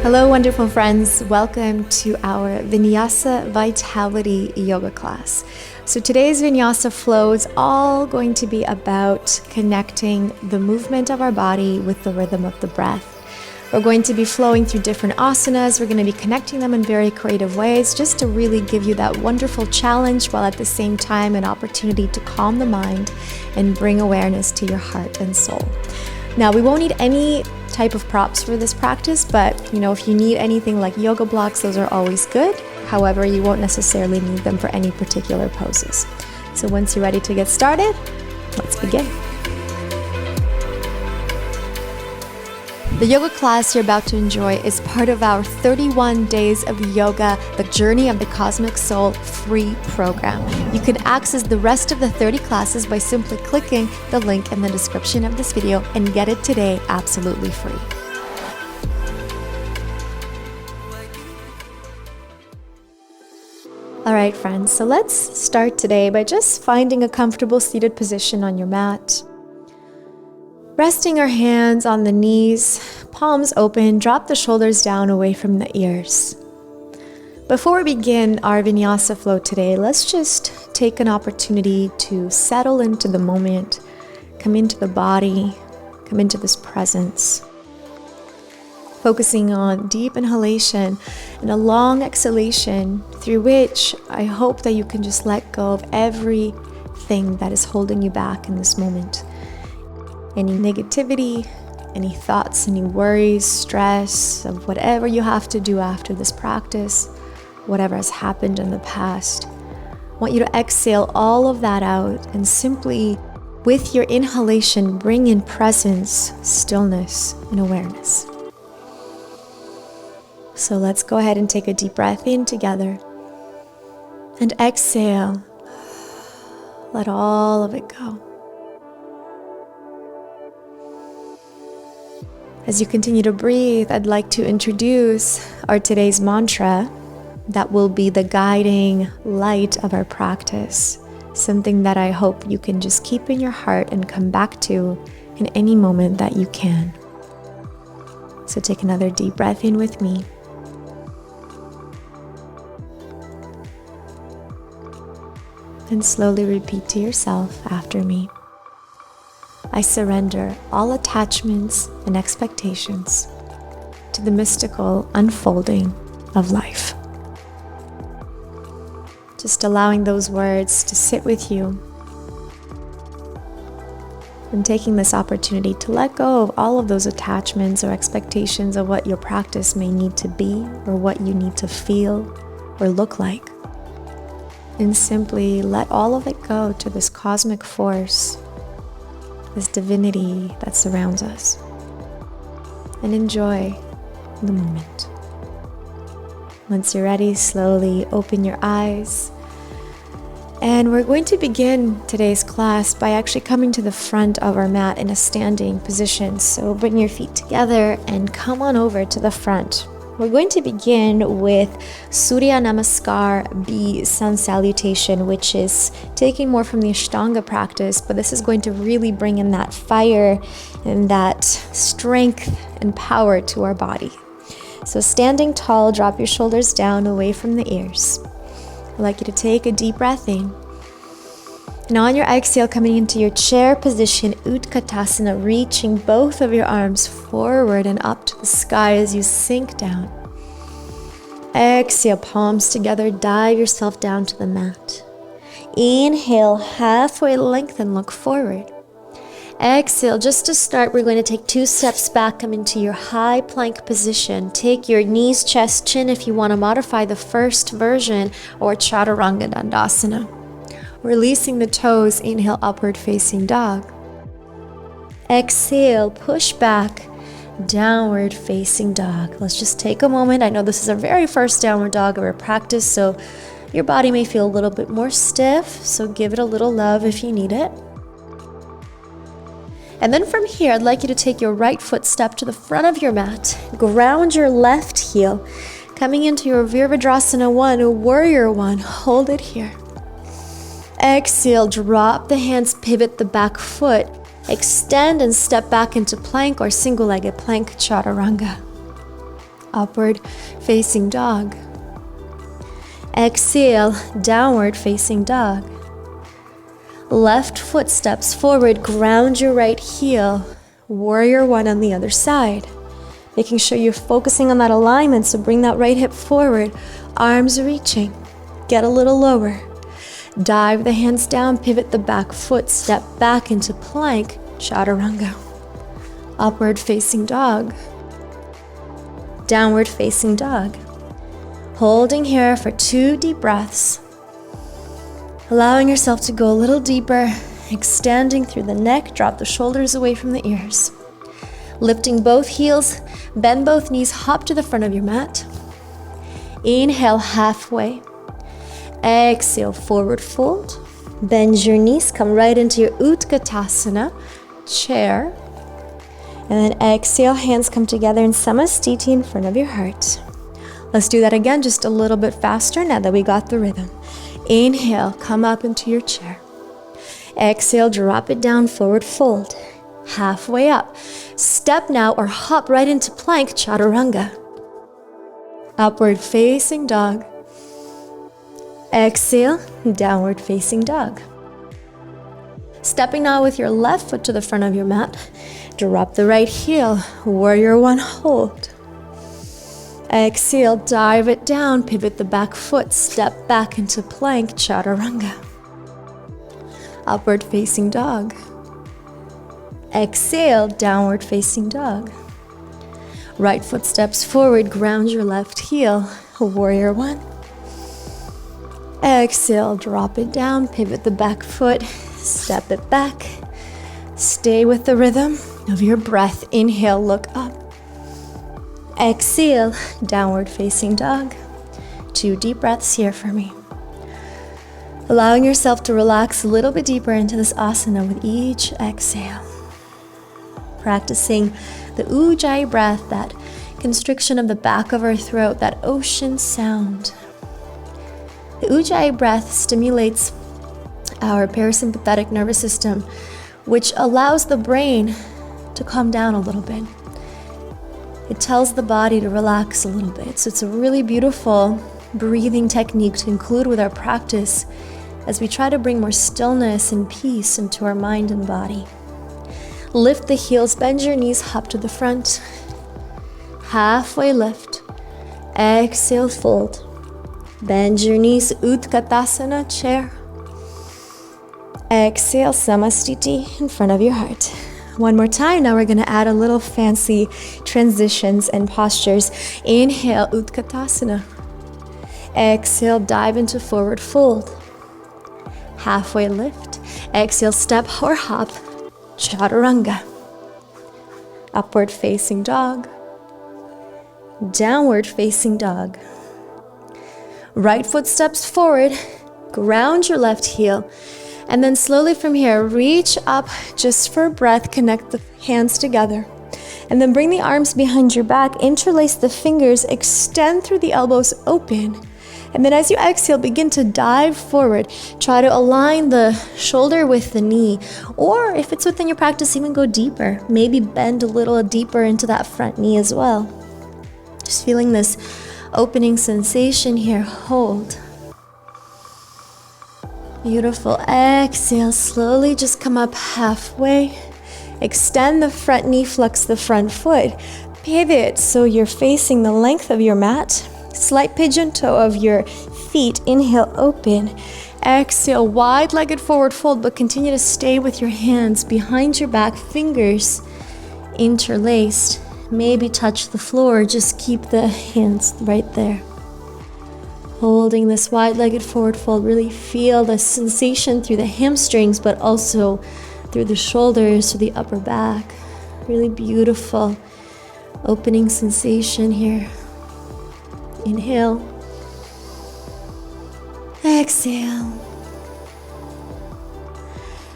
Hello, wonderful friends. Welcome to our Vinyasa Vitality Yoga class. So today's Vinyasa flow is all going to be about connecting the movement of our body with the rhythm of the breath. We're going to be flowing through different asanas. We're going to be connecting them in very creative ways just to really give you that wonderful challenge while at the same time an opportunity to calm the mind and bring awareness to your heart and soul. Now, we won't need any type of props for this practice, but if you need anything like yoga blocks, those are always good. However, you won't necessarily need them for any particular poses. So once you're ready to get started, let's begin. The yoga class you're about to enjoy is part of our 31 Days of Yoga, the Journey of the Cosmic Soul free program. You can access the rest of the 30 classes by simply clicking the link in the description of this video and get it today absolutely free. All right, friends, so let's start today by just finding a comfortable seated position on your mat. Resting our hands on the knees, palms open, drop the shoulders down away from the ears. Before we begin our Vinyasa flow today, let's just take an opportunity to settle into the moment, come into the body, come into this presence. Focusing on deep inhalation and a long exhalation through which I hope that you can just let go of everything that is holding you back in this moment. Any negativity, any thoughts, any worries, stress of whatever you have to do after this practice, whatever has happened in the past. I want you to exhale all of that out and simply, with your inhalation, bring in presence, stillness, and awareness. So let's go ahead and take a deep breath in together and exhale. Let all of it go. As you continue to breathe, I'd like to introduce our today's mantra that will be the guiding light of our practice, something that I hope you can just keep in your heart and come back to in any moment that you can. So take another deep breath in with me. And slowly repeat to yourself after me. I surrender all attachments and expectations to the mystical unfolding of life. Just allowing those words to sit with you and taking this opportunity to let go of all of those attachments or expectations of what your practice may need to be or what you need to feel or look like. And simply let all of it go to this cosmic force, this divinity that surrounds us, and enjoy the moment. Once you're ready, slowly open your eyes. And we're going to begin today's class by actually coming to the front of our mat in a standing position. So bring your feet together and come on over to the front. We're going to begin with Surya Namaskar B Sun Salutation, which is taking more from the Ashtanga practice, but this is going to really bring in that fire and that strength and power to our body. So standing tall, drop your shoulders down away from the ears. I'd like you to take a deep breath in. And on your exhale, coming into your chair position, Utkatasana, reaching both of your arms forward and up to the sky as you sink down. Exhale, palms together, dive yourself down to the mat. Inhale, halfway lengthen, look forward. Exhale, just to start, we're going to take 2 steps back, come into your high plank position. Take your knees, chest, chin if you want to modify the first version, or Chaturanga Dandasana. Releasing the toes, inhale, upward facing dog. Exhale, push back, downward facing dog. Let's just take a moment. I know this is our very first downward dog of our practice, so your body may feel a little bit more stiff, so give it a little love if you need it. And then from here, I'd like you to take your right foot, step to the front of your mat, ground your left heel, coming into your Virabhadrasana 1, Warrior 1, hold it here. Exhale, drop the hands, pivot the back foot, extend and step back into plank or single-legged plank, Chaturanga. Upward facing dog. Exhale, downward facing dog. Left foot steps forward, ground your right heel. Warrior one on the other side. Making sure you're focusing on that alignment, so bring that right hip forward, arms reaching. Get a little lower. Dive the hands down, pivot the back foot, step back into plank, chaturanga. Upward facing dog. Downward facing dog. Holding here for 2 deep breaths. Allowing yourself to go a little deeper, extending through the neck, drop the shoulders away from the ears. Lifting both heels, bend both knees, hop to the front of your mat. Inhale halfway. Exhale, forward fold. Bend your knees, come right into your Utkatasana, chair. And then exhale, hands come together in Samastiti in front of your heart. Let's do that again, just a little bit faster now that we got the rhythm. Inhale, come up into your chair. Exhale, drop it down, forward fold. Halfway up. Step now or hop right into plank, chaturanga. Upward facing dog. Exhale, downward facing dog. Stepping now with your left foot to the front of your mat. Drop the right heel, warrior one, hold. Exhale, dive it down, pivot the back foot, step back into plank, chaturanga. Upward facing dog. Exhale, downward facing dog. Right foot steps forward, ground your left heel, warrior one. Exhale, drop it down, pivot the back foot, step it back. Stay with the rhythm of your breath. Inhale, look up. Exhale, downward facing dog. 2 deep breaths here for me. Allowing yourself to relax a little bit deeper into this asana with each exhale. Practicing the ujjayi breath, that constriction of the back of our throat, that ocean sound. The ujjayi breath stimulates our parasympathetic nervous system, which allows the brain to calm down a little bit. It tells the body to relax a little bit. So it's a really beautiful breathing technique to include with our practice as we try to bring more stillness and peace into our mind and body. Lift the heels, bend your knees, hop to the front. Halfway lift. Exhale, fold. Bend your knees, Utkatasana, chair. Exhale, Samastiti in front of your heart. One more time. Now we're going to add a little fancy transitions and postures. Inhale, Utkatasana. Exhale, dive into forward fold. Halfway lift. Exhale, step or hop, chaturanga. Upward facing dog. Downward facing dog. Right foot steps forward, ground your left heel, and then slowly from here, reach up just for breath, connect the hands together, and then bring the arms behind your back, interlace the fingers, extend through the elbows open, and then as you exhale, begin to dive forward. Try to align the shoulder with the knee, or if it's within your practice, even go deeper. Maybe bend a little deeper into that front knee as well. Just feeling this opening sensation here. Hold. Beautiful. Exhale, slowly just come up halfway. Extend the front knee, flex the front foot. Pivot so you're facing the length of your mat. Slight pigeon toe of your feet. Inhale, open. Exhale, wide-legged forward fold, but continue to stay with your hands behind your back, fingers interlaced. Maybe touch the floor, just keep the hands right there. Holding this wide-legged forward fold, really feel the sensation through the hamstrings, but also through the shoulders to the upper back. Really beautiful opening sensation here. Inhale. Exhale.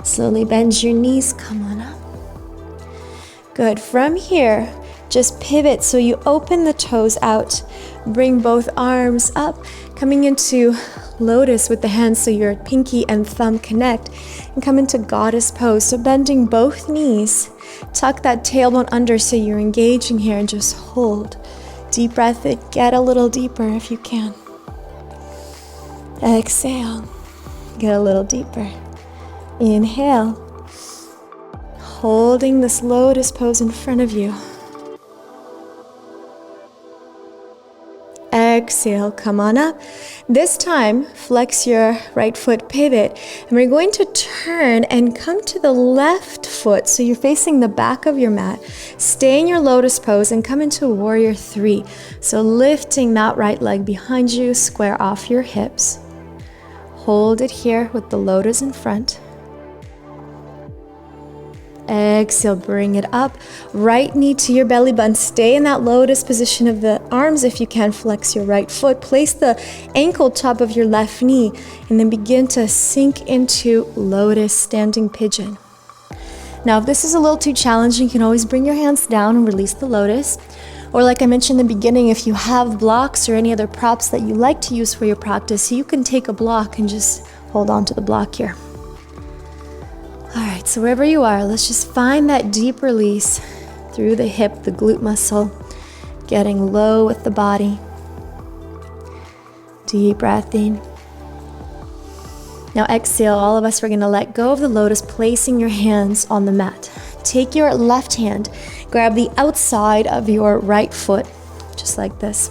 Slowly bend your knees, come on up. Good. From here, just pivot so you open the toes out. Bring both arms up, coming into lotus with the hands so your pinky and thumb connect, and come into goddess pose. So bending both knees, tuck that tailbone under so you're engaging here, and just hold. Deep breath in, get a little deeper if you can. Exhale, get a little deeper. Inhale, holding this lotus pose in front of you. Exhale, come on up. This time, flex your right foot, pivot, and we're going to turn and come to the left foot, so you're facing the back of your mat. Stay in your lotus pose and come into warrior 3. So lifting that right leg behind you, square off your hips. Hold it here with the lotus in front. Exhale, bring it up. Right knee to your belly button. Stay in that lotus position of the arms if you can. Flex your right foot. Place the ankle top of your left knee and then begin to sink into lotus standing pigeon. Now, if this is a little too challenging, you can always bring your hands down and release the lotus. Or like I mentioned in the beginning, if you have blocks or any other props that you like to use for your practice, you can take a block and just hold on to the block here. All right, so wherever you are, let's just find that deep release through the hip, the glute muscle, getting low with the body. Deep breath in. Now exhale, all of us, we're gonna let go of the lotus, placing your hands on the mat. Take your left hand, grab the outside of your right foot, just like this.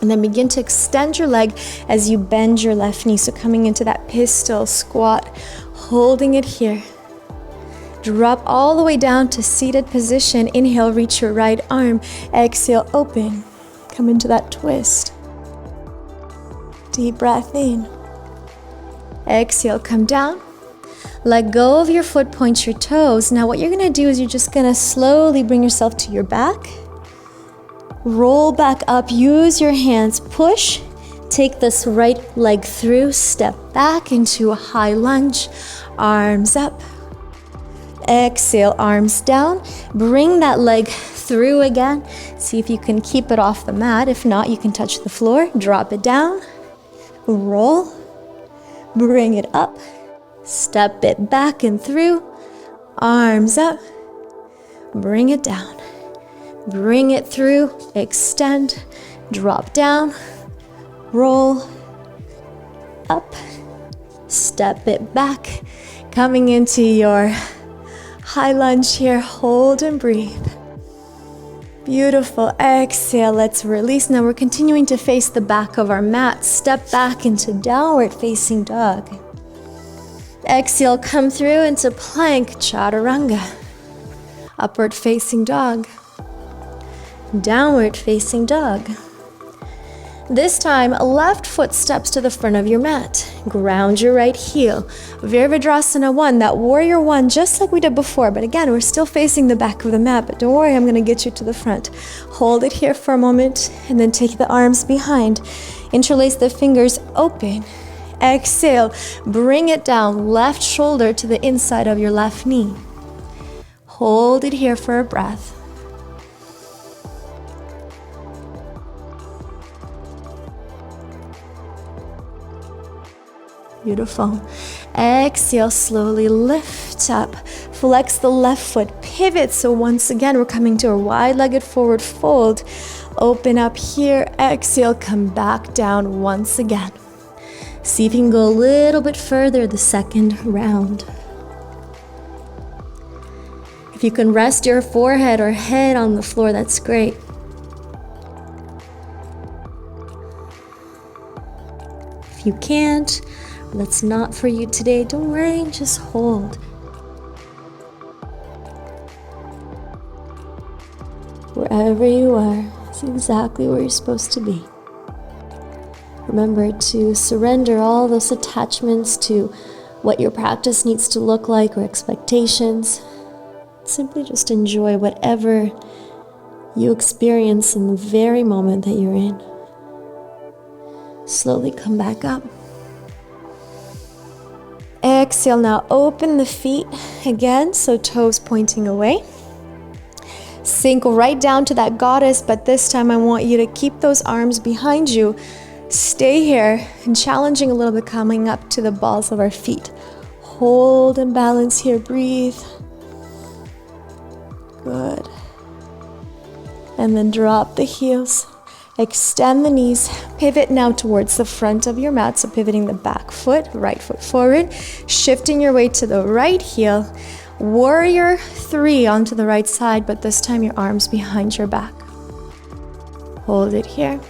And then begin to extend your leg as you bend your left knee. So coming into that pistol squat, holding it here. Drop all the way down to seated position. Inhale, reach your right arm. Exhale, open. Come into that twist. Deep breath in. Exhale, come down. Let go of your foot, point your toes. Now what you're gonna do is you're just gonna slowly bring yourself to your back. Roll back up, use your hands, push. Take this right leg through, step back into a high lunge, arms up. Exhale, arms down. Bring that leg through again. See if you can keep it off the mat. If not, you can touch the floor. Drop it down. Roll. Bring it up. Step it back and through. Arms up. Bring it down. Bring it through. Extend. Drop down. Roll. Up. Step it back. Coming into your high lunge here. Hold and breathe. Beautiful. Exhale. Let's release. Now we're continuing to face the back of our mat. Step back into downward facing dog. Exhale, come through into plank chaturanga. Upward facing dog. Downward facing dog. This time, left foot steps to the front of your mat. Ground your right heel. Virabhadrasana 1, that warrior 1, just like we did before. But again, we're still facing the back of the mat. But don't worry, I'm going to get you to the front. Hold it here for a moment and then take the arms behind. Interlace the fingers, open. Exhale, bring it down, left shoulder to the inside of your left knee. Hold it here for a breath. Beautiful. Exhale, slowly lift up. Flex the left foot, pivot. So once again, we're coming to a wide-legged forward fold. Open up here. Exhale, come back down once again. See if you can go a little bit further the second round. If you can rest your forehead or head on the floor, that's great. If you can't, that's not for you today, don't worry, just hold. Wherever you are, it's exactly where you're supposed to be. Remember to surrender all those attachments to what your practice needs to look like or expectations. Simply just enjoy whatever you experience in the very moment that you're in. Slowly come back up. Exhale, now open the feet again, so toes pointing away. Sink right down to that goddess, but this time I want you to keep those arms behind you. Stay here and challenging a little bit, coming up to the balls of our feet. Hold and balance here, breathe. Good. And then drop the heels. Extend the knees. Pivot now towards the front of your mat. So pivoting the back foot, right foot forward. Shifting your weight to the right heel. Warrior 3 onto the right side, but this time your arms behind your back. Hold it here.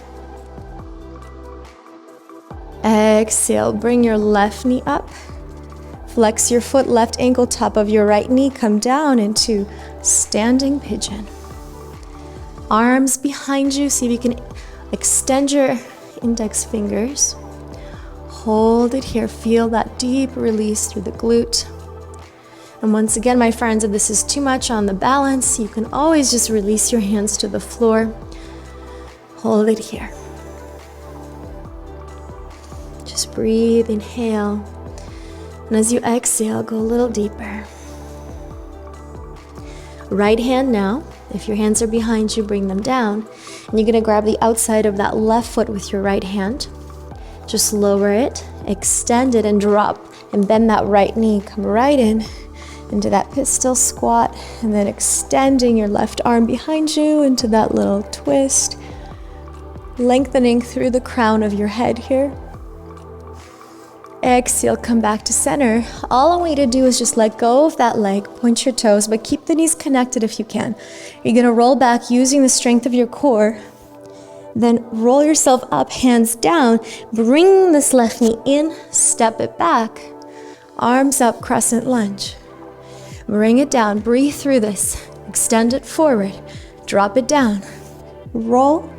Exhale, bring your left knee up. Flex your foot, left ankle, top of your right knee. Come down into standing pigeon. Arms behind you. See if you can extend your index fingers. Hold it here. Feel that deep release through the glute. And once again, my friends, if this is too much on the balance, you can always just release your hands to the floor. Hold it here. Just breathe, inhale. And as you exhale, go a little deeper. Right hand now. If your hands are behind you, bring them down. And you're gonna grab the outside of that left foot with your right hand. Just lower it, extend it, and drop. And bend that right knee. Come right in into that pistol squat. And then extending your left arm behind you into that little twist. Lengthening through the crown of your head here. Exhale, come back to center. All I want you to do is just let go of that leg, point your toes, but keep the knees connected if you can. You're gonna roll back using the strength of your core. Then roll yourself up, hands down. Bring this left knee in, step it back. Arms up, crescent lunge. Bring it down, breathe through this. Extend it forward, drop it down. Roll,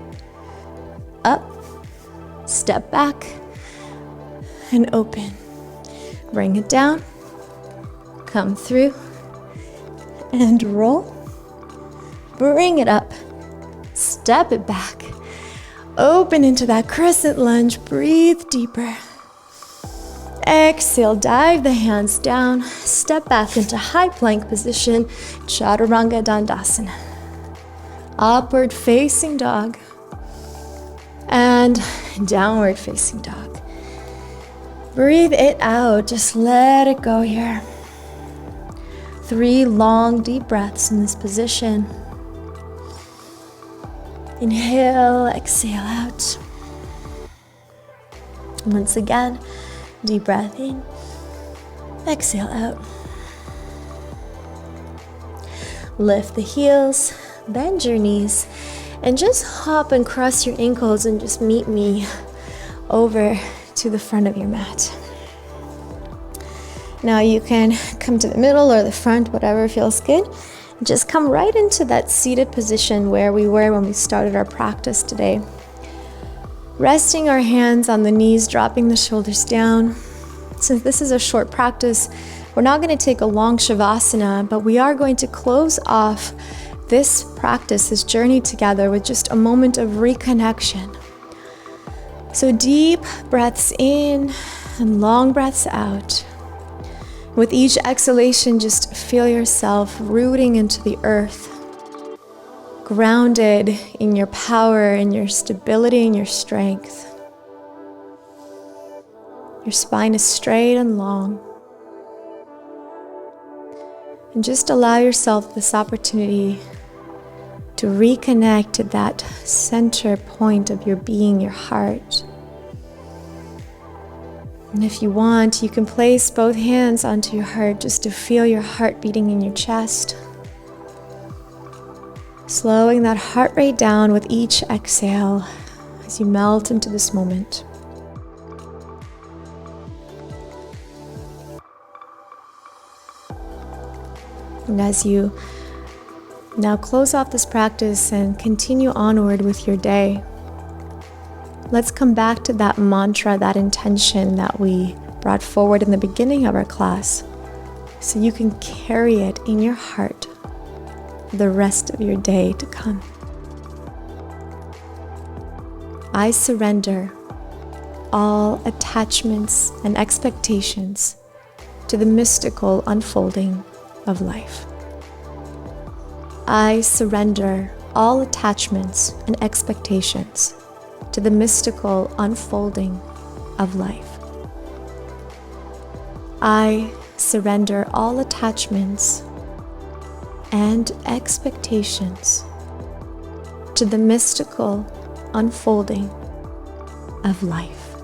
up, step back, and open. Bring it down, come through, and roll. Bring it up, step it back, open into that crescent lunge, breathe deeper. Exhale, dive the hands down, step back into high plank position, Chaturanga Dandasana. Upward facing dog, and downward facing dog. Breathe it out, just let it go here. 3 long, deep breaths in this position. Inhale, exhale out. Once again, deep breath in, exhale out. Lift the heels, bend your knees, and just hop and cross your ankles and just meet me over to the front of your mat. Now you can come to the middle or the front, whatever feels good. Just come right into that seated position where we were when we started our practice today. Resting our hands on the knees, dropping the shoulders down. Since this is a short practice, we're not going to take a long Shavasana, but we are going to close off this practice, this journey together with just a moment of reconnection. So deep breaths in and long breaths out. With each exhalation, just feel yourself rooting into the earth, grounded in your power, in your stability, and your strength. Your spine is straight and long. And just allow yourself this opportunity to reconnect to that center point of your being, your heart. And if you want, you can place both hands onto your heart just to feel your heart beating in your chest. Slowing that heart rate down with each exhale as you melt into this moment. And as you now close off this practice and continue onward with your day, let's come back to that mantra, that intention that we brought forward in the beginning of our class, so you can carry it in your heart the rest of your day to come. I surrender all attachments and expectations to the mystical unfolding of life. I surrender all attachments and expectations to the mystical unfolding of life. I surrender all attachments and expectations to the mystical unfolding of life.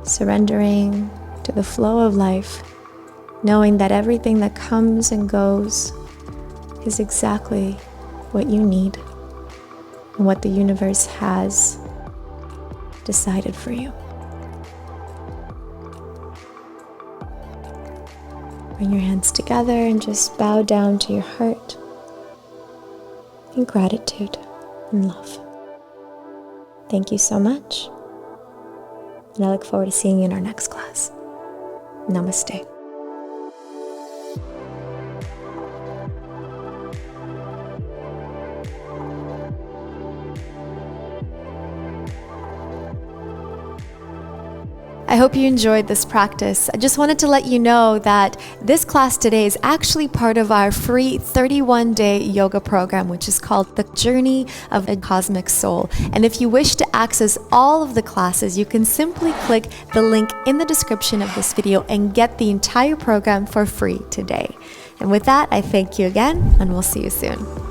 Surrendering to the flow of life, knowing that everything that comes and goes is exactly what you need and what the universe has decided for you. Bring your hands together and just bow down to your heart in gratitude and love. Thank you so much. And I look forward to seeing you in our next class. Namaste. I hope you enjoyed this practice. I just wanted to let you know that this class today is actually part of our free 31-day yoga program, which is called The Journey of a Cosmic Soul. And if you wish to access all of the classes, you can simply click the link in the description of this video and get the entire program for free today. And with that, I thank you again, and we'll see you soon.